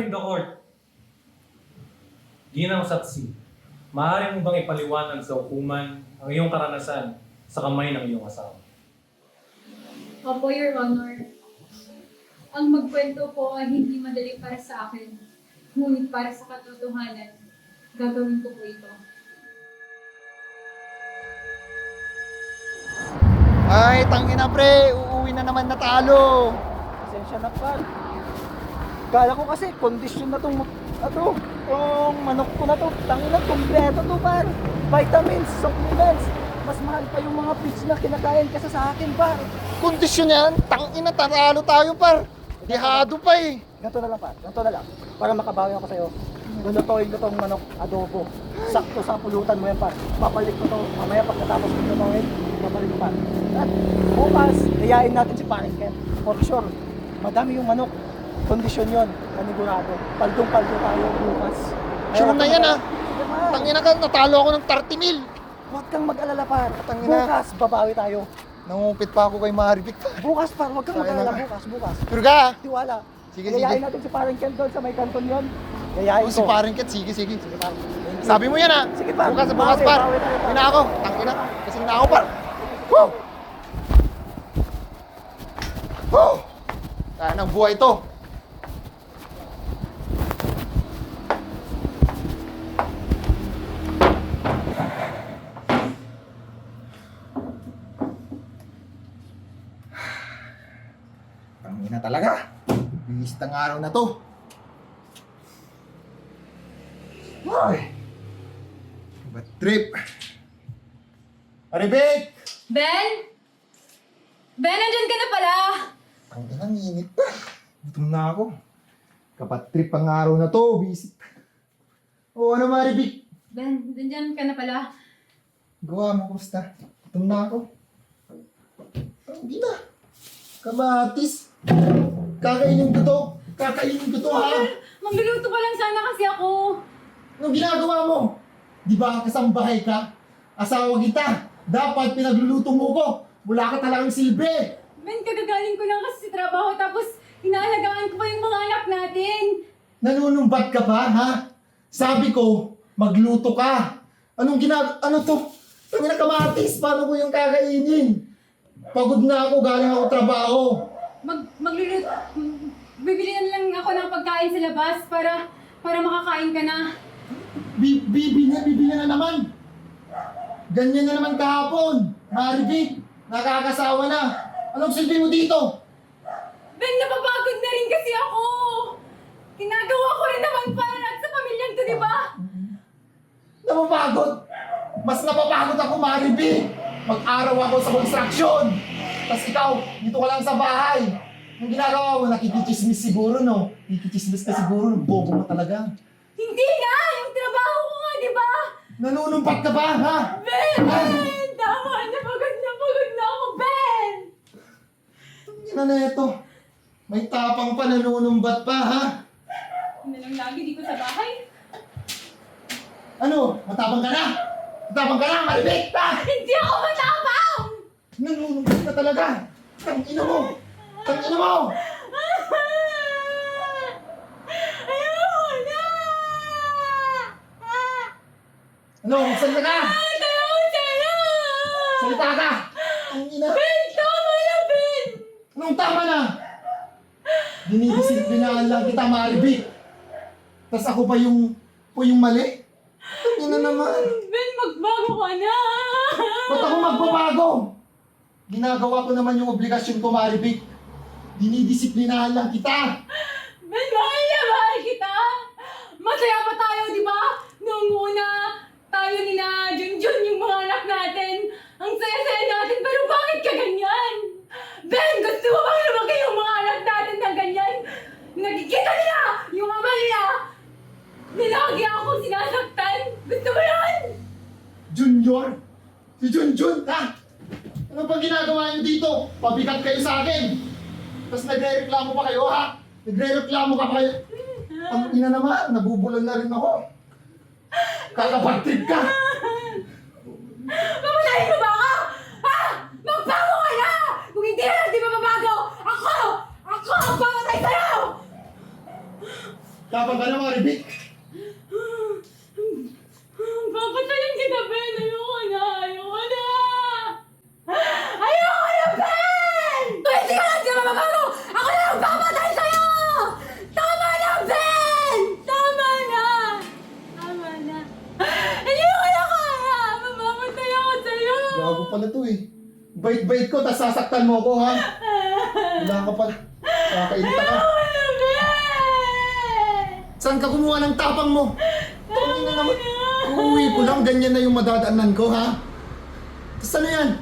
in the court. Ginang saksi, maaari mo bang ipaliwanag sa hukuman ang iyong karanasan sa kamay ng iyong asawa? Opo, Your Honor. Ang magkwento po ay hindi madali para sa akin. Ngunit para sa katotohanan, gagawin ko po ito. Ay, tangina pre, uuwi na naman natalo. Pasensya na pa. Kala ko kasi kondisyon na tong manok ko na to. Tangina, kompleto to par. Vitamins, supplements. Mas mahal pa yung mga feeds na kinakain kasi sa akin par. Kondisyon yan, tangina, tatalo tayo par. Dihado pa eh. Ganto na lang par, ganto na lang. Para makabawi ako sa'yo. Lulutoyin ko tong manok adobo. Sakto sa pulutan mo yan par. Babalik ko to mamaya pagkatapos ko lutuin. Babalik ko par. At bukas, hayain natin si Paring Ken. For sure, madami yung manok. Kondisyon yun, panigurado. Paldong-paldo tayo bukas. Sure na yan ah. Tangina ka, natalo ako ng 30 mil. Huwag kang mag-alala par. Tangina. Bukas, babawi tayo. Nangungupit pa ako kay Maribik pa. Bukas par, huwag kang Tangina mag-alala ka. bukas. Sure ka ah. Tiwala. Sige, Hayain sige. natin si Paring Ken doon sa may kanton yun. Hayain Oh, ko. si Paring Ket, sige, sige. Sige par. Thank you. Sabi mo yan ah. Sige, par. Bukas Bawi, par. bawi tayo, par. Ina ako. Tangina. Kasi na ako par. Woo! Woo! Kaya ng buhay to. Tangina talaga. Bilis ng araw na to. Ay. Bad trip. Maribik! Ben? Ben, nandyan ka na pala! Ang inang init pa. Gutom na ako. Kapat trip ang araw na to, busy. Oo, ano Maribik? Ben, nandyan ka na pala. Gawa mo, kumusta? Gutom na ako. Hindi na. Kamatis. Kakainin ko to. Kakainin ko to ha. Magluluto pa lang sana kasi ako. Anong ginagawa mo? Di ba kasambahay ka? Asawa kita. Dapat pinagluluto mo ko. Wala ka talagang silbi. Ben, kagagaling ko lang kasi sa trabaho tapos inaalagaan ko pa yung mga anak natin. Nanunumbat ka pa, ha? Sabi ko, magluto ka. Anong ano to? Kami na kamatis, paano ko yung kakainin? Pagod na ako, galing ako trabaho. Magluluto. Bibili na lang ako ng pagkain sa labas para makakain ka na. Bibili na naman. Ganyan na naman kahapon. Maribik, nakakasawa na. Anong silbi mo dito? Ben, napapagod na rin kasi ako. Ginagawa ko rin naman para sa pamilyang to, di ba? Napapagod. Mas napapagod ako, Maribik. Mag-araw ako sa construction. Tapos ikaw, dito ka lang sa bahay. Yung ginagawa mo, nakikichismis siguro, no? Nakikichismis ka siguro, bobo mo talaga. Hindi nga! Yung trabaho ko nga, di ba? Nanunumpat ka ba, ha? Ben! Ben! Tama! Napagod na ako, Ben! Ina na ito. May tapang pa, nanunumbat pa, ha? Ano lang lagi dito sa bahay? Ano? Matapang ka na? Matapang ka na, Maribik! Pa! Hindi ako matapang! Nanunumbat ka talaga. Tangina mo! Tangina mo! Ayoko na! Ano? Salita ka! Tayo ko sa'yo! Salita ka! Tangina! Ben! Tama na, Ben! Anong tama na? Dinidisiplinaan lang kita, Maribik. Tapos ako pa yung mali? Tangina naman. Ben, magbago ka na! Ba't ako magbabago? Ginagawa ko naman yung obligasyon ko, Maribik. Dinidisiplinahan lang kita. Ben, mahal na mahal kita! Masaya pa tayo, di ba? Noong una, tayo nila Junjun, yung mga anak natin. Ang saya-saya natin, pero bakit ka ganyan? Ben, gusto mo bang lumaki yung mga anak natin na ganyan? Nakikita nila yung ama nila. Nilagi ako sinasaktan. Gusto mo yan? Junior? Si Junjun, ha? Ano bang ginagawa niyo dito? Pabigat kayo sa akin. Tapos nagre-reklamo pa kayo, ha? Nagre-reklamo ka pa kayo. Ang ina naman, nabubulan na rin ako. Kakapag-trip ka. Mamalayin mo ba ako? Ha? Magbago ka na! Kung hindi na lang di mababago, ako ang pamatay sa'yo! Tapang ka na, Maribik! Papatayin kita, Ben! Ayoko na! Ayoko na! Ayoko na, Ben! Pwede ka lang di mababago! Ako na lang papatay sa'yo! Tama na, Ben! Tama na! Tama na! Hindi ko na kaya! Mamamatay ako sa'yo! Gago pala to eh. Bait-bait ko, tas sasaktan mo ko, ha? Wala ka pa. Kakainita ka. Ayoko na, Ben! Saan ka kumuha ng tapang mo? Tangina naman. Uuwi ko lang, ganyan na yung madadaanan ko, ha? Tapos ano yan?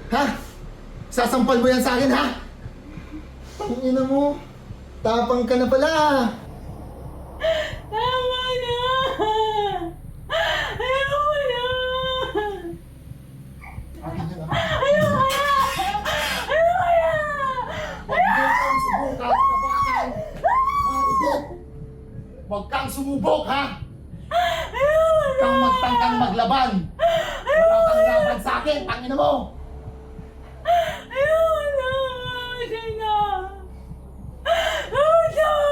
Ha? Sasampal mo yan sa akin, ha? Tangina mo. Tapang ka na pala. Tama na! Ayoko na! Akin yun, ha? Ayoko na! Ayoko na! Huwag mo kang sumubok, kabakan. Maribik! Huwag kang sumubok, ha? Huwag kang magtangkang maglaban. Wala kang laban sa akin, tangina mo. Ayoko na! Ayoko na! Ayoko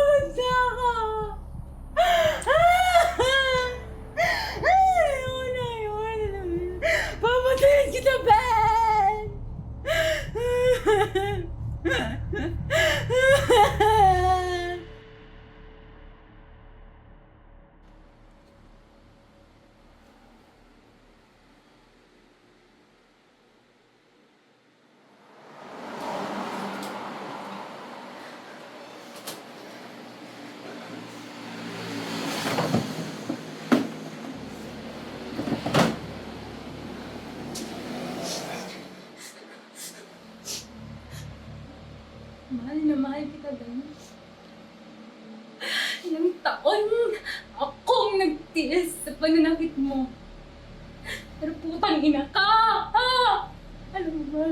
ako! Ayoko na! Papatayin kita, Ben! Mahal na mahal kita, Ben. Ilang taon akong nagtiis sa pananakit mo. Pero putang ina ka! Alam mo ba?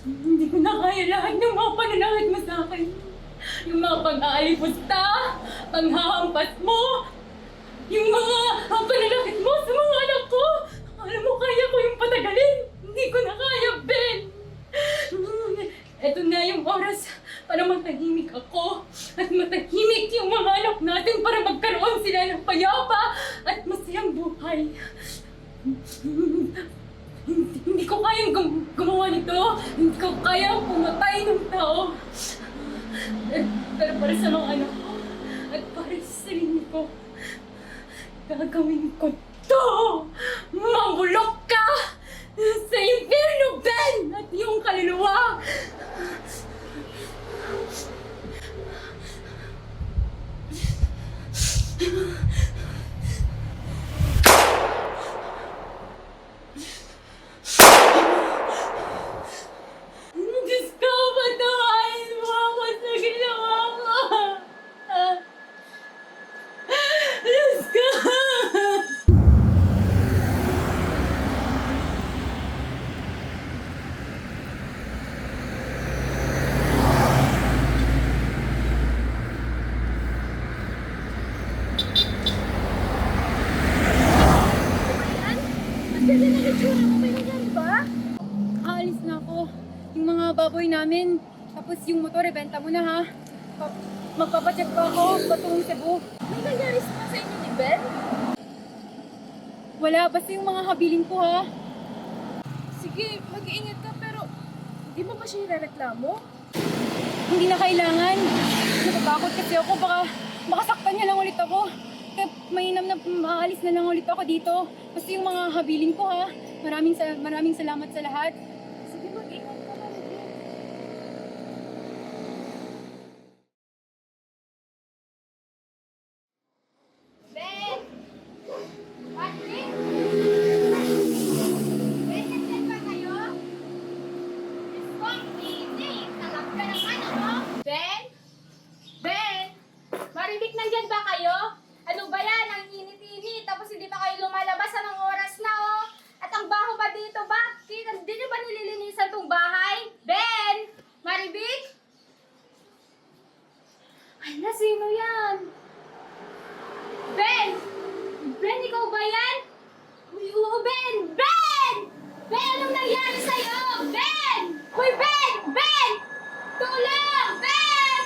Hindi ko na kaya lahat ng mga pananakit mo sa akin. Yung mga pag-aalipusta, panghahampas mo, yung mga pananakit mo sa mga anak ko. Alam mo, kaya ko yung patagalin. Hindi ko na kaya, Ben. Eto na yung oras para matahimik ako at matahimik yung mga anak natin para magkaroon sila ng payapa at masayang buhay. Hindi ko kayang gumawa nito. Hindi ko kayang pumatay ng tao. Pero para sa mga anak ko at para sa sarili ko, gagawin ko to! Mangulok ka! Sa impyerno, Ben! At yung kaluluwa! Diyos ko, patawain mo ako sa ginawa ko! Diyos ko! Aalis na ako. Yung mga baboy namin. Tapos yung motor, ibenta mo na, ha? Magpapacheck pa ako patungong Cebu. May nangyari sa inyo ni Ben? Wala, basta yung mga habilin ko, ha? Sige, mag-iingat ka pero hindi mo ba siya irereklamo? Hindi na kailangan. Natatakot kasi ako. Baka saktan niya lang ulit ako. Kaya mainam na maalis na lang ulit ako dito. Basta yung mga habilin ko, ha? Maraming salamat sa lahat. Sige, mag-ingat ka na. Ben! Patrick! Ben, nandiyan ba kayo? Respond, easy! Talap ka naman, ano? Ben? Ben! Marinig, nandiyan ba kayo? Ano ba yan? Ang init-init, tapos hindi pa kayo lumalabas. Anong oras na, oh? At ang baho pa dito, ba? Hindi niyo ba nililinisan tong bahay? Ben! Maribik? Ay, na, sino yan? Ben! Ben, ikaw ba yan? Uy, oo, Ben! Ben! Ben, anong nangyari sa'yo? Ben! Uy, Ben! Ben! Tulong! Ben!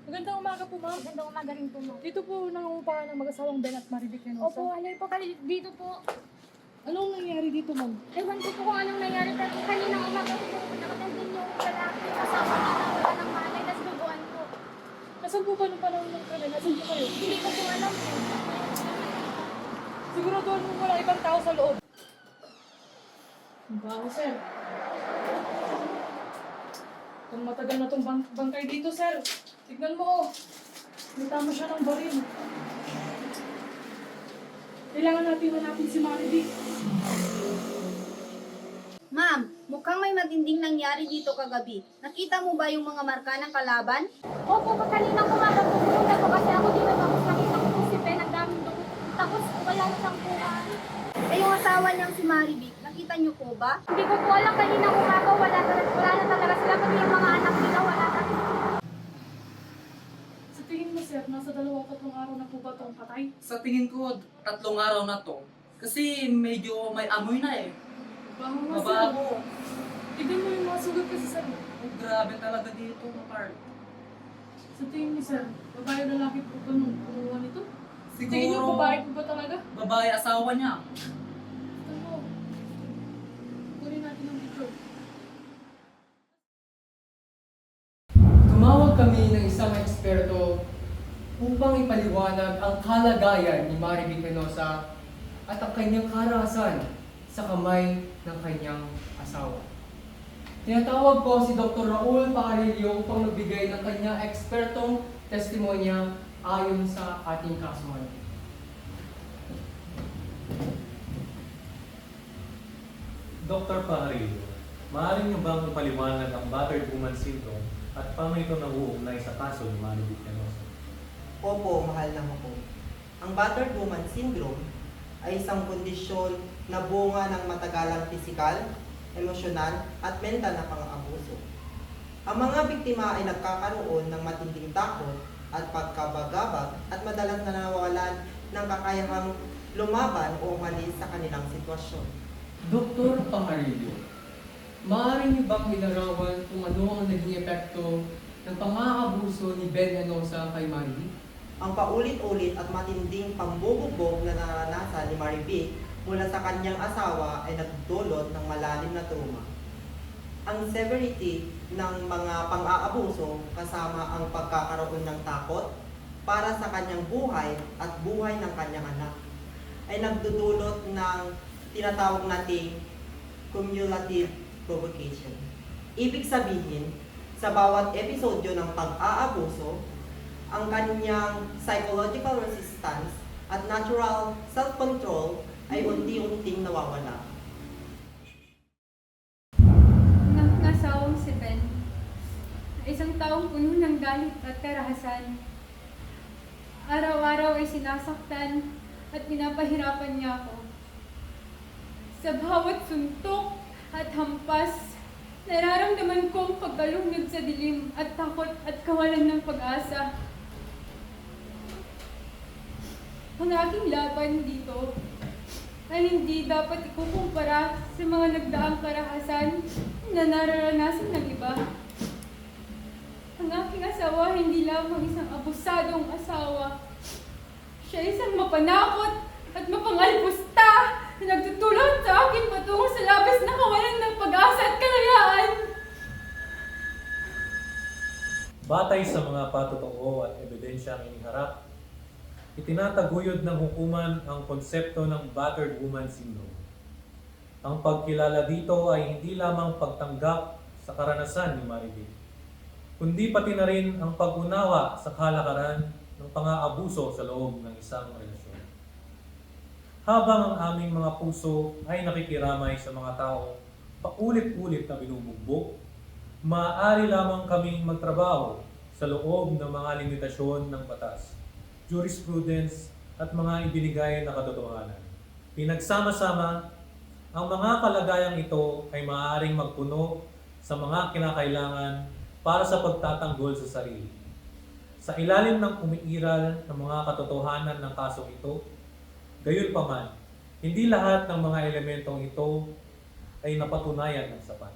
Magandang umaga po, ma'am. rin po, ma'am. Dito po nangungupahan ng mag-asawang Ben at Maribik Hinosa. Opo, halay po kayo dito po. Anong nangyari dito, ma'am? Ewan ko po kung anong nangyari, pero kanina umaga po nakatandin yung lalaki kasama niya na wala ng malay, tas duguan po. Nasaan po ba nung panahon ng kanya? Nasaan po kayo? Hindi ko po alam po. Siguraduhan mo wala ibang tao sa loob. Ang baho, sir. Kung matagal na itong bangkay dito, sir. Tignan mo, oh. May tama siya ng baril. Kailangan natin hanapin si Maribik. Ma'am, mukhang may matinding nangyari dito kagabi. Nakita mo ba yung mga marka ng kalaban? Opo, kanina umaga po pumunta po kasi ako dito tapos nakita ko po si Ben, ang daming dugo. Tapos wala na siyang buwan. Eh yung asawa niyang si Maribik, nakita niyo po ba? Hindi ko po alam, kanina umaga wala na talaga sila, pati yung mga anak nila wala na. Sa tingin mo, sir, nasa 2-3 araw na po ba itong patay? Sa tingin ko, 3 araw na to. Kasi medyo may amoy na eh. Baho nga, sir. Mabaho. Tignan mo yung mga sugat kasi, sir. Oh, grabe talaga dito, Mark. Sa tingin niyo, sir, babae o lalaki po ba nung kumuha nito? Tingin niyo, Siguro, babae po ba talaga? babae asawa niya. Ano? Kunin natin ang picture. Tumawag kami ng isang eksperto upang ipaliwanag ang kalagayan ni Maribik Hinosa at ang kanyang karahasan sa kamay ng kanyang asawa. Tinatawag ko si Dr. Raul Pajarillo upang magbigay ng kanyang ekspertong testimonya ayon sa ating kasuhan. Dr. Pajarillo, maaari niyo bang ipaliwanag ang battered woman syndrome at paano ito nauugnay sa kaso ni Maribik Hinosa? Opo, mahal na ako. Ang battered woman syndrome ay isang kondisyon na bunga ng matagalang pisikal, emosyonal at mental na pang-abuso. Ang mga biktima ay nagkakaroon ng matinding takot at pagkabagabag at madalas na nawawalan ng kakayahang lumaban o umalis sa kanilang sitwasyon. Dr. Pajarillo, maaari niyo bang ilarawan kung ano ang naging epekto ng pang-aabuso ni Ben Hinosa kay Maribik? Ang paulit-ulit at matinding pambubugbog na naranasan ni Maribik mula sa kanyang asawa ay nagdulot ng malalim na trauma. Ang severity ng mga pang-aabuso kasama ang pagkakaroon ng takot para sa kanyang buhay at buhay ng kanyang anak ay nagdudulot ng tinatawag nating cumulative provocation. Ibig sabihin, sa bawat episodyo ng pag-aabuso, ang kanyang psychological resistance at natural self-control ay unti-unting nawawala. Nasawang si Ben. Isang taong puno ng galit at karahasan. Araw-araw ay sinasaktan at pinapahirapan niya ako. Sa bawat suntok at hampas, nararamdaman kong pagkalunod sa dilim at takot at kawalan ng pag-asa. Ang aking laban dito ay hindi dapat ikukumpara sa mga nagdaang karahasan na nararanasan ng iba. Ang aking asawa hindi lamang isang abusadong asawa. Siya isang mapanakot at mapangalpusta na nagtutulong sa akin patungo sa labis na kawalan ng pag-asa at kalayaan. Batay sa mga patotoo at ebidensyang iniharap, itinataguyod ng hukuman ang konsepto ng battered woman syndrome. Ang pagkilala dito ay hindi lamang pagtanggap sa karanasan ni Maribik, kundi pati na rin ang pag-unawa sa kalakaran ng pang-aabuso sa loob ng isang relasyon. Habang ang aming mga puso ay nakikiramay sa mga taong paulit-ulit na binubugbog, maaari lamang kaming magtrabaho sa loob ng mga limitasyon ng batas, jurisprudence at mga ibinigay na katotohanan. Pinagsama-sama, ang mga kalagayang ito ay maaaring magpuno sa mga kinakailangan para sa pagtatanggol sa sarili. Sa ilalim ng umiiral ng mga katotohanan ng kasong ito, gayunpaman, hindi lahat ng mga elementong ito ay napatunayan ng sapat.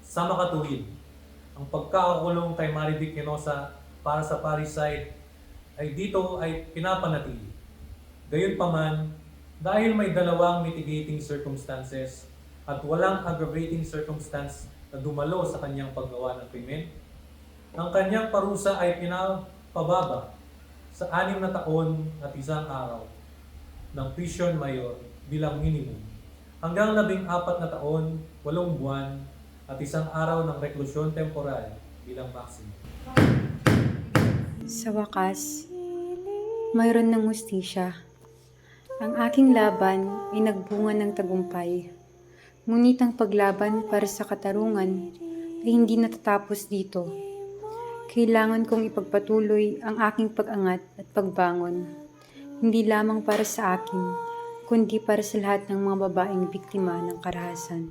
Sa makatuwid, ang pagkakakulong kay Maribik Hinosa para sa parricide ay dito ay pinapanatili. Gayunpaman, dahil may dalawang mitigating circumstances at walang aggravating circumstance na dumalo sa kanyang paggawa ng krimen, ang kanyang parusa ay pinapababa sa 6 na taon at 1 araw ng prison mayor bilang minimum, hanggang 14 na taon, 8 buwan at 1 araw ng reklusyon temporal bilang maximum. Sa wakas, mayroon ng hustisya. Ang aking laban ay nagbunga ng tagumpay. Ngunit ang paglaban para sa katarungan ay hindi natatapos dito. Kailangan kong ipagpatuloy ang aking pag-angat at pagbangon. Hindi lamang para sa akin, kundi para sa lahat ng mga babaeng biktima ng karahasan.